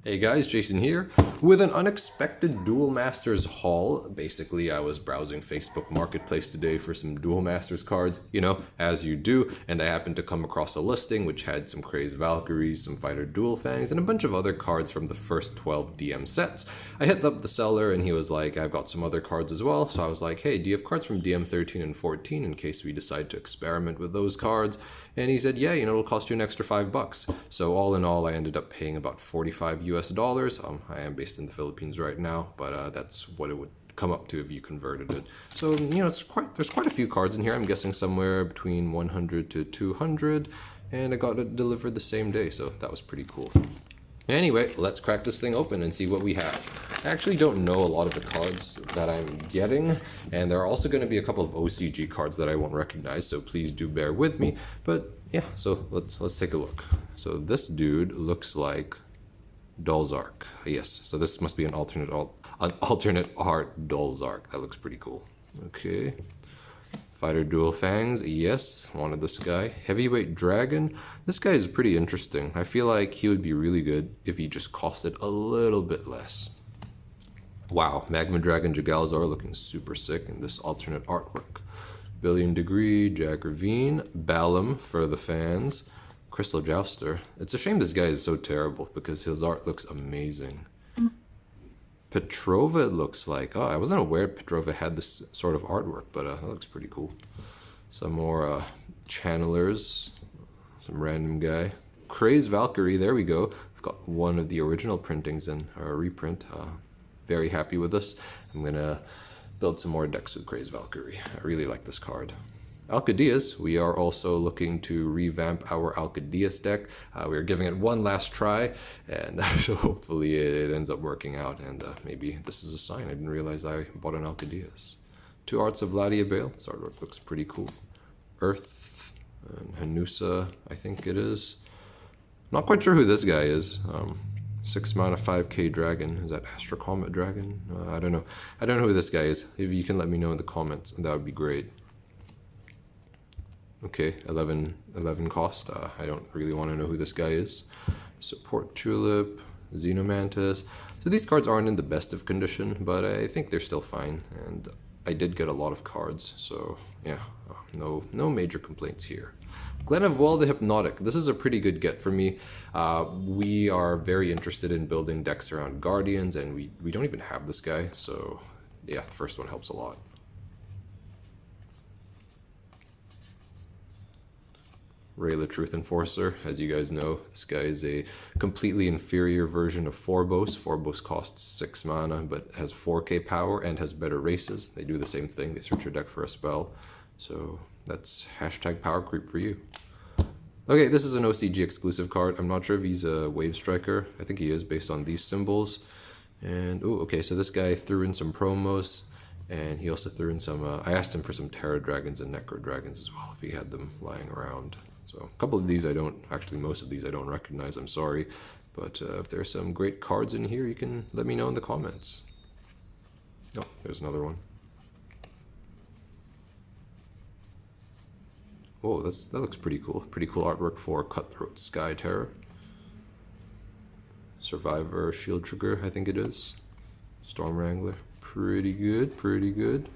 Hey guys, Jason here with an unexpected Duel Masters haul. Basically, I was browsing Facebook Marketplace today for some Duel Masters cards, as you do, and I happened to come across a listing which had some Crazed Valkyries, some Fighter Duel Fangs, and a bunch of other cards from the first 12 DM sets. I hit up the seller and he was like, I've got some other cards as well, so I was like, hey, do you have cards from DM 13 and 14 in case we decide to experiment with those cards? And he said, yeah, it'll cost you an extra $5. So all in all, I ended up paying about 45 US dollars. I am based in the Philippines right now, but that's what it would come up to if you converted it. So, there's quite a few cards in here. I'm guessing somewhere between 100 to 200, and I got it delivered the same day, so that was pretty cool. Anyway, let's crack this thing open and see what we have. I actually don't know a lot of the cards that I'm getting, and there are also going to be a couple of OCG cards that I won't recognize, so please do bear with me. But yeah, so let's take a look. So this dude looks like Dolzark. Yes, so this must be an alternate art Dolzark. That looks pretty cool. Okay. Fighter Duel Fangs, yes, wanted this guy. Heavyweight Dragon, this guy is pretty interesting. I feel like he would be really good if he just costed a little bit less. Wow, Magma Dragon Jagalzar looking super sick in this alternate artwork. Billion Degree, Jack Ravine, Balam for the fans, Crystal Jouster. It's a shame this guy is so terrible because his art looks amazing. Petrova, it looks like. Oh, I wasn't aware Petrova had this sort of artwork, but that looks pretty cool. Some more channelers, some random guy. Crazed Valkyrie, there we go. I've got one of the original printings in a reprint. Very happy with this. I'm gonna build some more decks with Crazed Valkyrie. I really like this card. Alcadias, we are also looking to revamp our Alcadias deck. We are giving it one last try, and so hopefully it ends up working out, and maybe this is a sign. I didn't realize I bought an Alcadias. Two Arts of Ladia Bale. This artwork looks pretty cool. Earth and Hanusa, I think it is. Not quite sure who this guy is. 6 mana 5k dragon. Is that Astro Comet Dragon? I don't know. I don't know who this guy is. If you can let me know in the comments, that would be great. Okay, 11 cost. I don't really want to know who this guy is. Support Tulip, Xenomantis. So these cards aren't in the best of condition, but I think they're still fine. And I did get a lot of cards, so yeah, no major complaints here. Glenavuel the Hypnotic. This is a pretty good get for me. We are very interested in building decks around Guardians, and we don't even have this guy, so yeah, the first one helps a lot. Rayla Truth Enforcer, as you guys know, this guy is a completely inferior version of Forbos. Forbos costs 6 mana, but has 4k power and has better races. They do the same thing, they search your deck for a spell. So that's hashtag power creep for you. Okay, this is an OCG exclusive card. I'm not sure if he's a Wave Striker. I think he is based on these symbols. And, oh, okay, so this guy threw in some promos, and he also threw in some, I asked him for some Terra Dragons and Necro Dragons as well, if he had them lying around. So a couple of these most of these I don't recognize, I'm sorry. But if there's some great cards in here, you can let me know in the comments. Oh, there's another one. Oh, that looks pretty cool. Pretty cool artwork for Cutthroat Sky Terror. Survivor Shield Trigger, I think it is. Storm Wrangler. Pretty good, pretty good.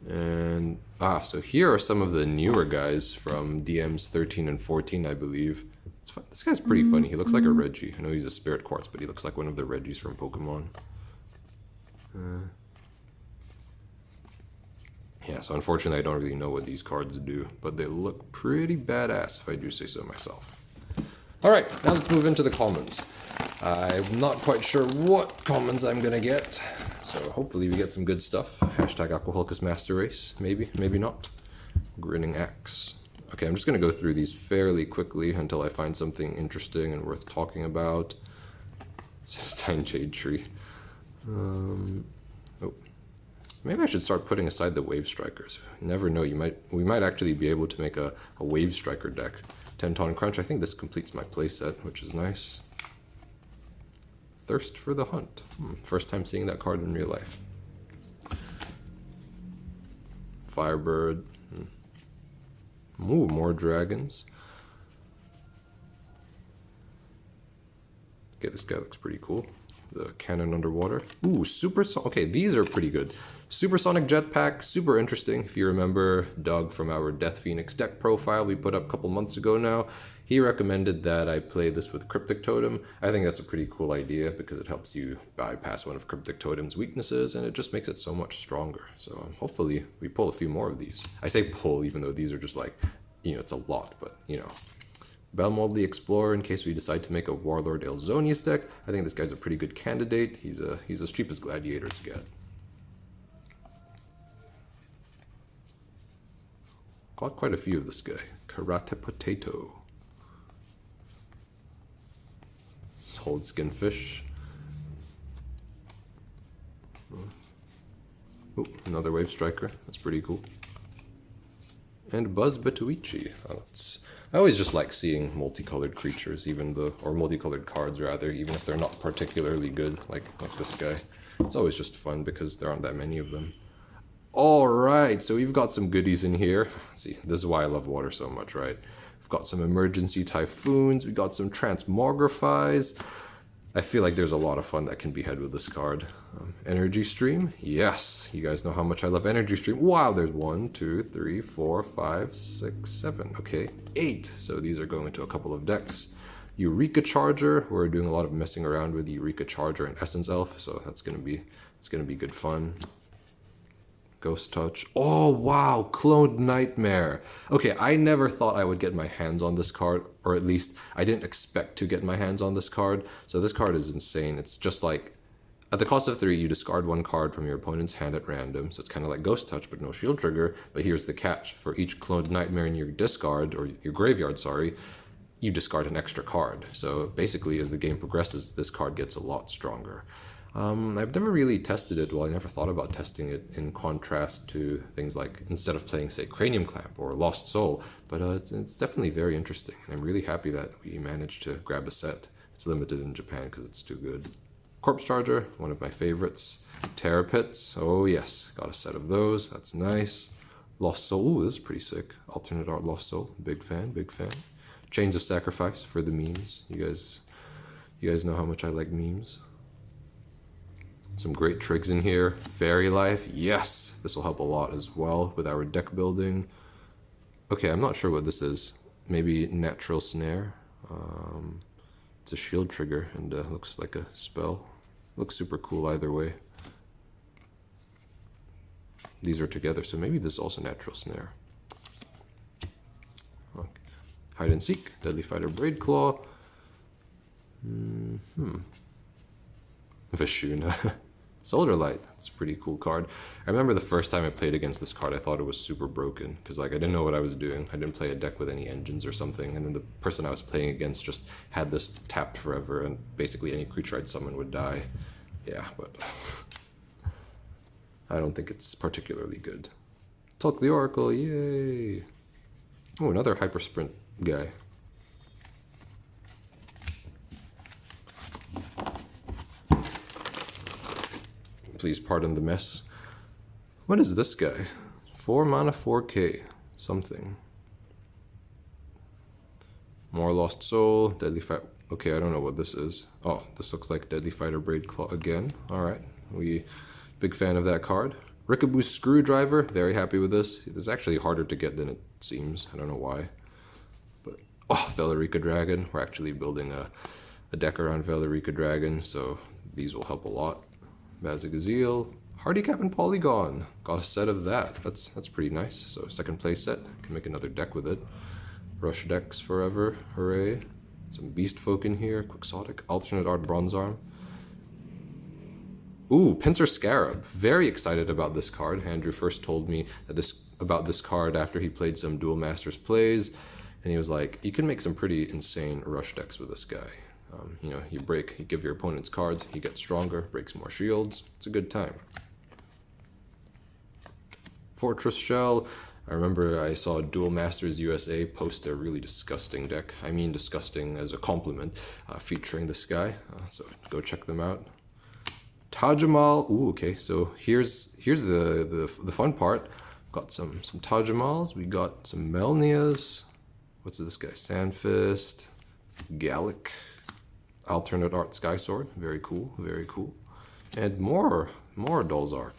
And so here are some of the newer guys from DMs 13 and 14, I believe. This guy's pretty funny. He looks like a Reggie. I know he's a Spirit Quartz, but he looks like one of the Reggies from Pokemon. Yeah, so unfortunately I don't really know what these cards do, but they look pretty badass if I do say so myself. Alright, now let's move into the commons. I'm not quite sure what commons I'm gonna get, so hopefully we get some good stuff. Hashtag Aquahulkus Master Race, maybe, maybe not. Grinning Axe. Okay, I'm just gonna go through these fairly quickly until I find something interesting and worth talking about. Tine Jade Tree. Oh, maybe I should start putting aside the Wave Strikers. You never know, we might actually be able to make a Wave Striker deck. 10-ton Crunch, I think this completes my playset, which is nice. Thirst for the Hunt. First time seeing that card in real life. Firebird. Ooh, more dragons. Okay, this guy looks pretty cool. The cannon underwater. Ooh, okay, these are pretty good. Supersonic jetpack, super interesting. If you remember Doug from our Death Phoenix deck profile we put up a couple months ago now, he recommended that I play this with Cryptic Totem. I think that's a pretty cool idea because it helps you bypass one of Cryptic Totem's weaknesses and it just makes it so much stronger. So hopefully we pull a few more of these. I say pull even though these are just like, you know, it's a lot, but you know. Belmold the Explorer in case we decide to make a Warlord Elzonius deck. I think this guy's a pretty good candidate. He's as cheap as gladiators get. Got quite a few of this guy. Karate Potato. Hold Skin Fish. Oh, another Wave Striker. That's pretty cool. And Buzz Betuichi. Oh, I always just like seeing multicolored creatures, or multicolored cards rather, even if they're not particularly good, like this guy. It's always just fun because there aren't that many of them. Alright, so we've got some goodies in here. See, this is why I love water so much, right? We've got some Emergency Typhoons, we got some Transmogrifies. I feel like there's a lot of fun that can be had with this card. Energy Stream, yes, you guys know how much I love Energy Stream. Wow, there's 1, 2, 3, 4, 5, 6, 7, okay, 8. So these are going into a couple of decks. Eureka Charger, we're doing a lot of messing around with Eureka Charger and Essence Elf, so it's gonna be good fun. Ghost Touch. Oh, wow, Cloned Nightmare. Okay, I never thought I would get my hands on this card, or at least I didn't expect to get my hands on this card. So this card is insane. It's just like, at the cost of 3, you discard 1 card from your opponent's hand at random. So it's kind of like Ghost Touch, but no shield trigger. But here's the catch. For each Cloned Nightmare in your discard, or your graveyard, sorry, you discard an extra card. So basically, as the game progresses, this card gets a lot stronger. I've never really tested it, well, I never thought about testing it in contrast to things like, instead of playing, say, Cranium Clamp or Lost Soul, but it's definitely very interesting, and I'm really happy that we managed to grab a set. It's limited in Japan because it's too good. Corpse Charger, one of my favorites. Terror Pits, oh yes, got a set of those, that's nice. Lost Soul, ooh, this is pretty sick. Alternate Art Lost Soul, big fan, big fan. Chains of Sacrifice for the memes. You guys know how much I like memes. Some great trigs in here. Fairy Life, yes! This will help a lot as well with our deck building. Okay, I'm not sure what this is. Maybe Natural Snare. It's a shield trigger and looks like a spell. Looks super cool either way. These are together, so maybe this is also Natural Snare. Okay. Hide and Seek, Deadly Fighter Braid Claw. Vishuna. Solar Light, that's a pretty cool card. I remember the first time I played against this card, I thought it was super broken, because like I didn't know what I was doing. I didn't play a deck with any engines or something, and then the person I was playing against just had this tapped forever, and basically any creature I'd summon would die. Yeah, but I don't think it's particularly good. Talk the Oracle, yay! Oh, another Hyper Sprint guy. Please pardon the mess. What is this guy? 4 mana, 4k. Something. More Lost Soul. Deadly Fighter. Okay, I don't know what this is. Oh, this looks like Deadly Fighter Braid Claw again. Alright. Big fan of that card. Rickaboo Screwdriver. Very happy with this. This is actually harder to get than it seems. I don't know why. But, oh, Velorica Dragon. We're actually building a deck around Velorica Dragon, so these will help a lot. Bazagazeel, Hardy Cap and Polygon. Got a set of that. That's pretty nice. So second play set. Can make another deck with it. Rush decks forever. Hooray. Some Beast Folk in here. Quixotic. Alternate Art Bronze Arm. Ooh, Pincer Scarab. Very excited about this card. Andrew first told me about this card after he played some Duel Masters plays. And he was like, you can make some pretty insane rush decks with this guy. You know, you give your opponent's cards, he gets stronger, breaks more shields. It's a good time. Fortress Shell. I remember I saw Duel Masters USA post a really disgusting deck. I mean disgusting as a compliment, featuring this guy. So go check them out. Tajamal. Ooh, okay. So here's the fun part. Got some Tajamals. We got some Melnias. What's this guy? Sandfist. Gallic. alternate art Sky Sword. Very cool, very cool. And more Dolzark.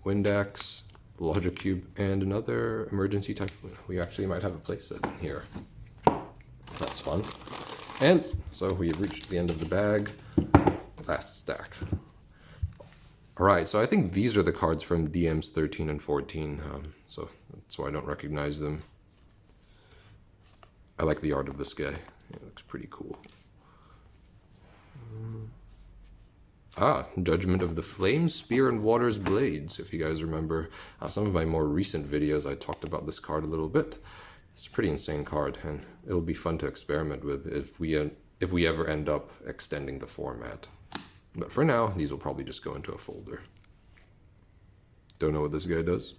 Windax, Logic Cube, and another emergency type. We actually might have a playset in here. That's fun. And so we have reached the end of the bag. Last stack. Alright, so I think these are the cards from DMs 13 and 14, so that's why I don't recognize them. I like the art of this guy. It looks pretty cool. Judgment of the Flame, Spear, and Water's Blades. If you guys remember some of my more recent videos, I talked about this card a little bit. It's a pretty insane card, and it'll be fun to experiment with if we ever end up extending the format. But for now, these will probably just go into a folder. Don't know what this guy does.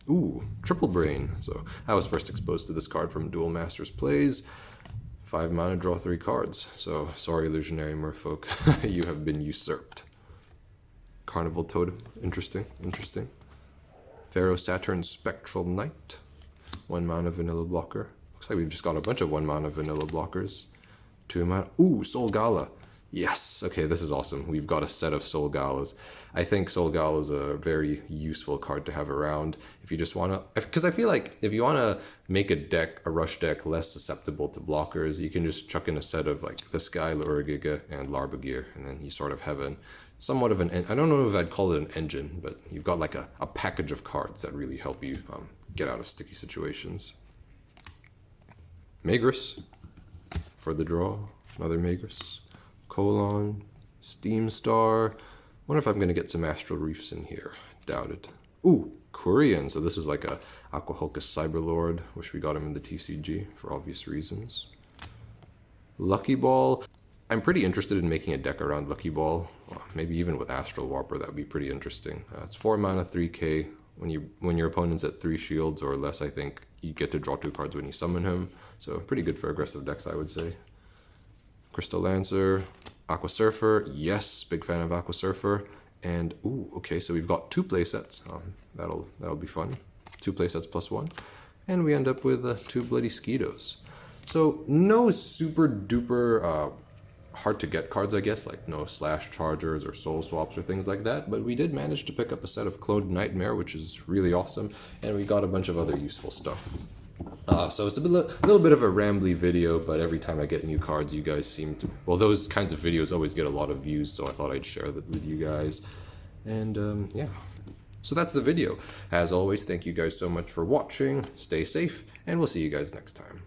Ooh, Triple Brain. So I was first exposed to this card from Duel Masters Plays. 5 mana, draw 3 cards. So sorry, illusionary merfolk, you have been usurped. Carnival Totem, interesting, interesting. Pharaoh Saturn Spectral Knight. 1 mana vanilla blocker. Looks like we've just got a bunch of 1 mana vanilla blockers. 2 mana. Ooh, Soul Gala. Yes. Okay, this is awesome. We've got a set of Soul Galas. I think Soul Gala is a very useful card to have around if you just want to, because I feel like if you want to make a rush deck less susceptible to blockers, you can just chuck in a set of like this guy, Lurigiga, and Larbagear, and then you sort of have somewhat of an, I don't know if I'd call it an engine, but you've got like a package of cards that really help you get out of sticky situations. Magress for the draw, another Magress. Colon, Steam Star. Wonder if I'm going to get some Astral Reefs in here. Doubt it. Ooh, Quirion. So this is like a Aquahulkus Cyberlord. Wish we got him in the TCG for obvious reasons. Lucky Ball. I'm pretty interested in making a deck around Lucky Ball. Maybe even with Astral Warper, that would be pretty interesting. It's 4 mana, 3k. When your opponent's at 3 shields or less, I think you get to draw 2 cards when you summon him. So pretty good for aggressive decks, I would say. Crystal Lancer, Aqua Surfer, yes, big fan of Aqua Surfer, and ooh, okay, so we've got 2 playsets. That'll be fun. 2 playsets plus 1, and we end up with 2 Bloody Skeetos. So no super duper hard to get cards, I guess, like no Slash Chargers or Soul Swaps or things like that. But we did manage to pick up a set of Cloned Nightmare, which is really awesome, and we got a bunch of other useful stuff. So it's a little bit of a rambly video, but every time I get new cards, you guys seem to... Well, those kinds of videos always get a lot of views, so I thought I'd share that with you guys. And yeah, so that's the video. As always, thank you guys so much for watching. Stay safe, and we'll see you guys next time.